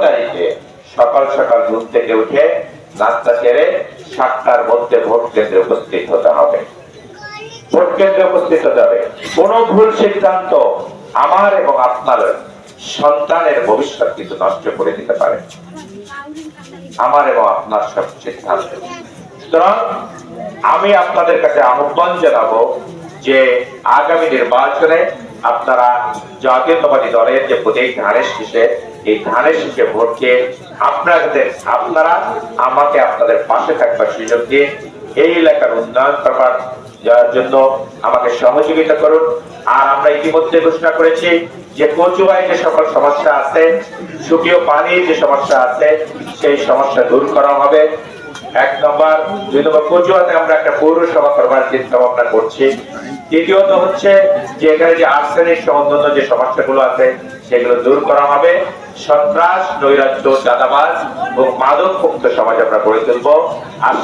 তারিখে সকাল সকাল ঘুম থেকে উঠে নাস্তা সেরে 7টার মধ্যে ভোট কেন্দ্রে উপস্থিত হতে হবে। ভোট কেন্দ্রে উপস্থিত হতে হবে। কোন ভুল সিদ্ধান্ত আমার এবং আপনার সন্তানের ভবিষ্যৎ কিন্তু নষ্ট করে দিতে পারে, আমার এবং আপনার সব সিদ্ধান্ত। সুতরাং আমি আপনাদের কাছে আহ্বান জানাবো যে আগামী নির্বাচনে আপনারা জাতীয়তাবাদী দলের যে প্রতীক ধানের শীষে, এই ধানের শীষে ভোট দিয়ে আপনারা আমাকে আপনাদের পাশে থাকবার সুযোগ দিয়ে এই এলাকার উন্নয়ন করবার জন্য আমাকে সহযোগিতা করুন। আর আমরা ইতিমধ্যে ঘোষণা করেছি যে কচুয়ায় যে সকল সমস্যা আছে, শুকনো পানির যে সমস্যা আছে, সেই সমস্যা দূর করা হবে। 1 নম্বর। 2 নম্বর, কচুয়াতে আমরা একটা পৌরসভা করবার চিন্তা ভাবনা করছি। তৃতীয়ত হচ্ছে যে এখানে যে আর্সেনিক সম্বন্ধ যে সমস্যাগুলো আছে সেগুলো দূর করা হবে। সন্ত্রাস, নৈরাজ্য, চাঁদাবাজ ও মাদক মুক্ত সমাজ আমরা গড়ে তুলবো। আর